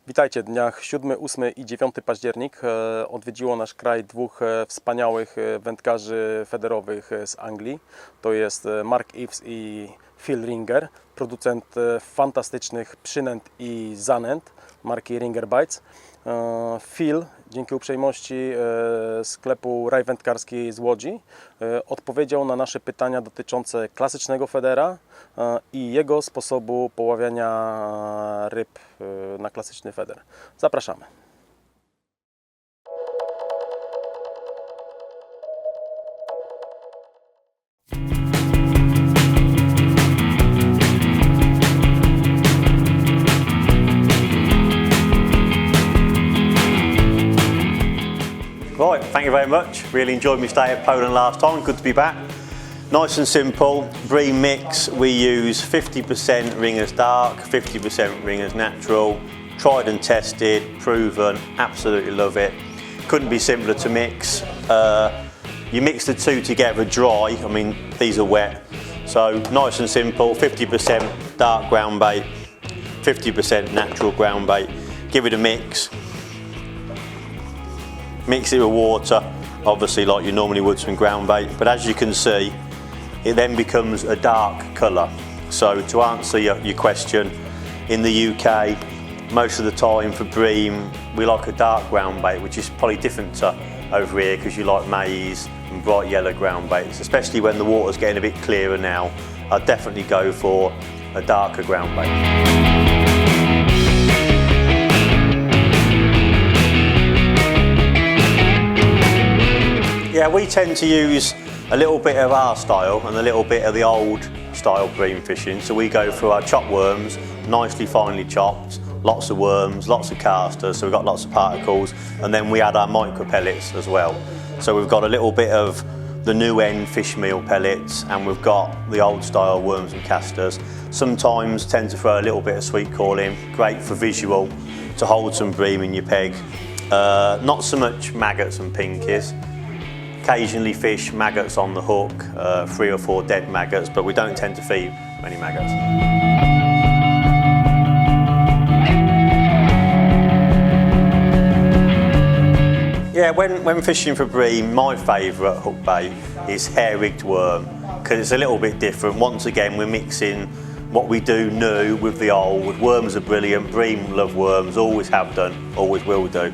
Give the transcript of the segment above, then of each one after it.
Witajcie, dniach 7, 8 i 9 październik odwiedziło nasz kraj dwóch wspaniałych wędkarzy federowych z Anglii. To jest Mark Eves i Phil Ringer, producent fantastycznych przynęt i zanęt marki Ringer Bites. Phil, dzięki uprzejmości sklepu Raj Wędkarski z Łodzi, odpowiedział na nasze pytania dotyczące klasycznego federa i jego sposobu poławiania ryb na klasyczny feder. Zapraszamy. Right, thank you very much. Really enjoyed my stay at Poland last time. Good to be back. Nice and simple. Bream mix. We use 50% Ringer's Dark, 50% Ringer's Natural. Tried and tested, proven. Absolutely love it. Couldn't be simpler to mix. You mix the two together dry. I mean, these are wet. So nice and simple. 50% dark ground bait, 50% natural ground bait. Give it a mix. Mix it with water, obviously like you normally would some ground bait, but as you can see, it then becomes a dark colour. So to answer your question, in the UK, most of the time for bream, we like a dark ground bait, which is probably different to over here because you like maize and bright yellow ground baits, especially when the water's getting a bit clearer now. I'd definitely go for a darker ground bait. Yeah, we tend to use a little bit of our style and a little bit of the old style bream fishing. So we go through our chopped worms, nicely finely chopped, lots of worms, lots of casters, so we've got lots of particles, and then we add our micro pellets as well. So we've got a little bit of the new end fish meal pellets, and we've got the old style worms and casters. Sometimes tend to throw a little bit of sweet corn in, great for visual, to hold some bream in your peg. Not so much maggots and pinkies. Occasionally fish maggots on the hook, 3 or 4 dead maggots, but we don't tend to feed many maggots. Yeah, when fishing for bream, my favourite hook bait is hair-rigged worm, because it's a little bit different. Once again, we're mixing what we do new with the old. Worms are brilliant, bream love worms, always have done, always will do.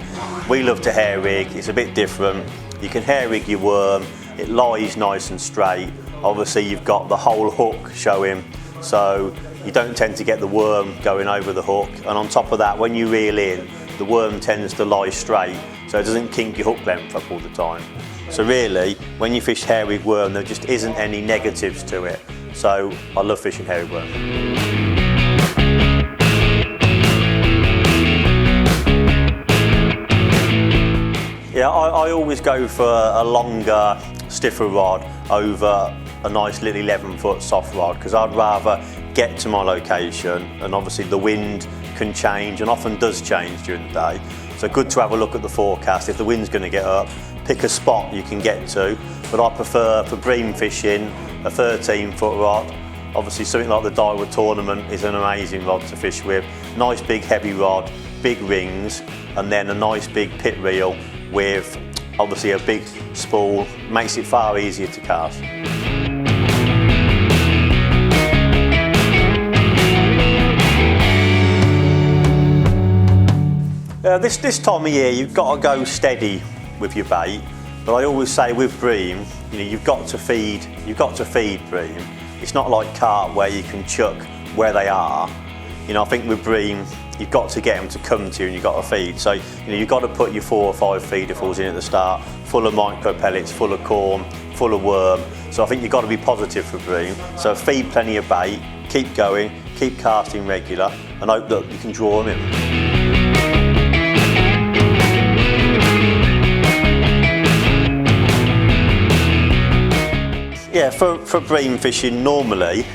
We love to hair rig, it's a bit different. You can hair rig your worm, it lies nice and straight. Obviously you've got the whole hook showing, so you don't tend to get the worm going over the hook. And on top of that, when you reel in, the worm tends to lie straight, so it doesn't kink your hook length up all the time. So really, when you fish hair rig worm, there just isn't any negatives to it. So I love fishing hair rig worm. Yeah, I always go for a longer, stiffer rod over a nice little 11-foot soft rod, because I'd rather get to my location, and obviously the wind can change and often does change during the day. So good to have a look at the forecast. If the wind's going to get up, pick a spot you can get to, but I prefer for bream fishing a 13-foot rod. Obviously something like the Daiwa Tournament is an amazing rod to fish with. Nice big heavy rod, big rings, and then a nice big pit reel with obviously a big spool, makes it far easier to cast. This time of year you've got to go steady with your bait, but I always say with bream, you know, you've got to feed bream. It's not like carp where you can chuck where they are. You know, I think with bream you've got to get them to come to you and you've got to feed. So, you know, you've got to put your 4 or 5 feederfuls in at the start, full of micro pellets, full of corn, full of worm. So I think you've got to be positive for bream. So feed plenty of bait, keep going, keep casting regular, and hope that you can draw them in. Yeah, for bream fishing, normally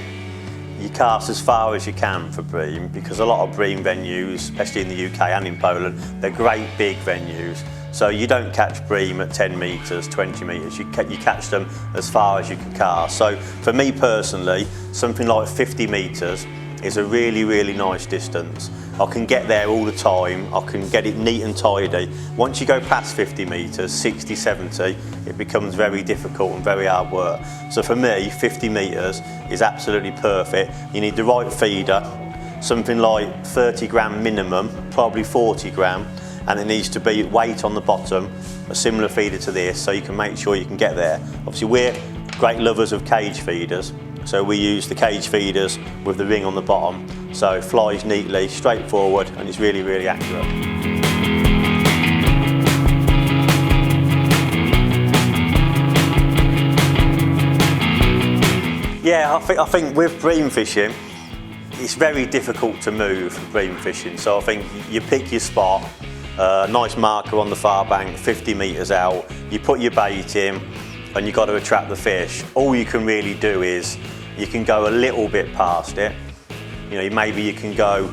you cast as far as you can for bream, because a lot of bream venues, especially in the UK and in Poland, they're great big venues. So you don't catch bream at 10 metres, 20 metres, you catch them as far as you can cast. So for me personally, something like 50 metres is a really, really nice distance. I can get there all the time, I can get it neat and tidy. Once you go past 50 metres, 60, 70, it becomes very difficult and very hard work. So for me, 50 metres is absolutely perfect. You need the right feeder, something like 30 gram minimum, probably 40 gram, and it needs to be weight on the bottom, a similar feeder to this, so you can make sure you can get there. Obviously we're great lovers of cage feeders, so we use the cage feeders with the ring on the bottom, so it flies neatly, straightforward, and it's really, really accurate. Yeah, I think with bream fishing, it's very difficult to move bream fishing, so I think you pick your spot, nice marker on the far bank, 50 metres out, you put your bait in and you've got to attract the fish. All you can really do is you can go a little bit past it, you know, maybe you can go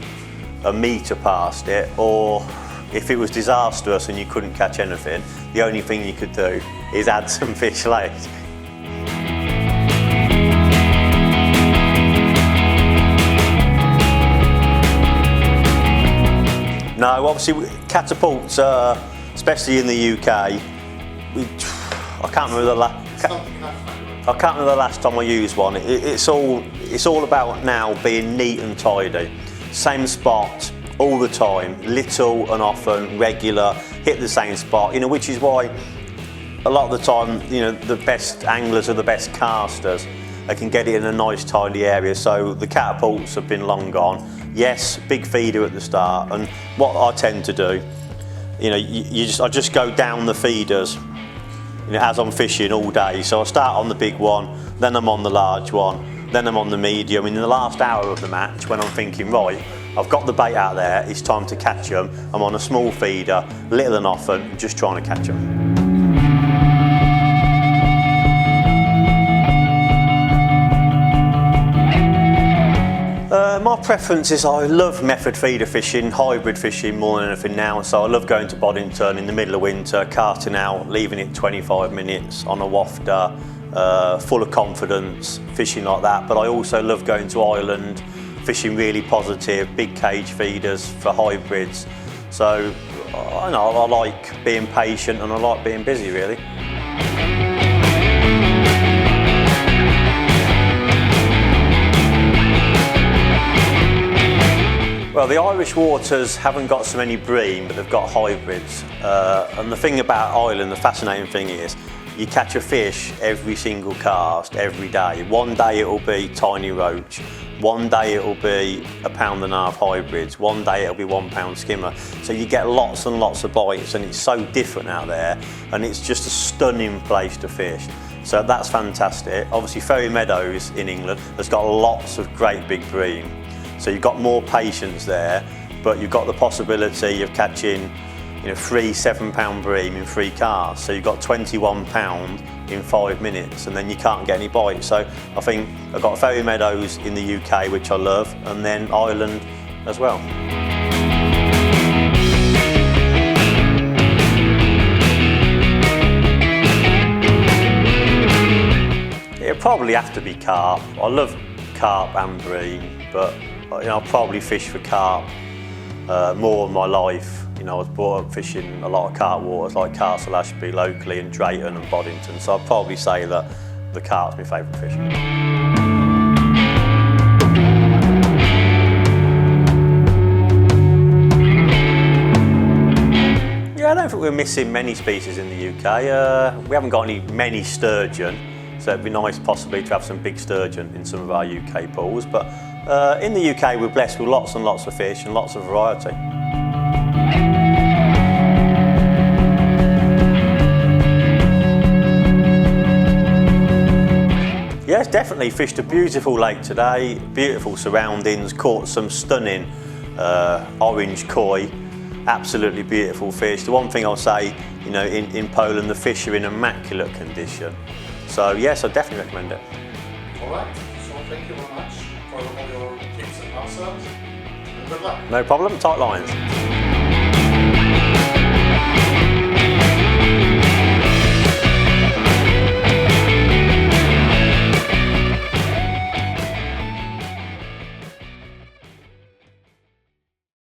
a metre past it, or if it was disastrous and you couldn't catch anything, the only thing you could do is add some fish late. No, obviously catapults, especially in the UK, I can't remember the last time I used one. It's all about now being neat and tidy. Same spot all the time, little and often, regular, hit the same spot, you know, which is why a lot of the time, you know, the best anglers are the best casters. They can get it in a nice tidy area, so the catapults have been long gone. Yes, big feeder at the start, and what I tend to do, you know, I just go down the feeders, you know, as I'm fishing all day. So I start on the big one, then I'm on the large one, then I'm on the medium. In the last hour of the match, when I'm thinking, right, I've got the bait out there, it's time to catch them, I'm on a small feeder, little and often, just trying to catch them. My preference is I love method feeder fishing, hybrid fishing more than anything now. So I love going to Boddington in the middle of winter, casting out, leaving it 25 minutes on a wafter, full of confidence, fishing like that. But I also love going to Ireland, fishing really positive, big cage feeders for hybrids. So I like being patient and I like being busy, really. Well, the Irish waters haven't got so many bream, but they've got hybrids. And the thing about Ireland, the fascinating thing is, you catch a fish every single cast, every day. One day it'll be tiny roach, one day it'll be a £1.5 hybrids, one day it'll be £1 skimmer. So you get lots and lots of bites, and it's so different out there, and it's just a stunning place to fish. So that's fantastic. Obviously, Ferry Meadows in England has got lots of great big bream. So you've got more patience there, but you've got the possibility of catching, you know, 3 £7 bream in 3 casts. So you've got £21 in 5 minutes, and then you can't get any bites. So I think I've got Ferry Meadows in the UK, which I love, and then Ireland as well. It'll probably have to be carp. I love carp and bream, but you know, I'll probably fish for carp more in my life. You know, I was brought up fishing a lot of carp waters like Castle Ashby locally, and Drayton and Boddington, so I'd probably say that the carp's my favourite fish. Yeah, I don't think we're missing many species in the UK. We haven't got many sturgeon, so it'd be nice possibly to have some big sturgeon in some of our UK pools, but in the UK we're blessed with lots and lots of fish and lots of variety. Yes, definitely fished a beautiful lake today, beautiful surroundings, caught some stunning orange koi, absolutely beautiful fish. The one thing I'll say, you know, in Poland the fish are in immaculate condition. So yes, I definitely recommend it. All right, so thank you very much for all your tips and answers, and good luck. No problem, tight lines.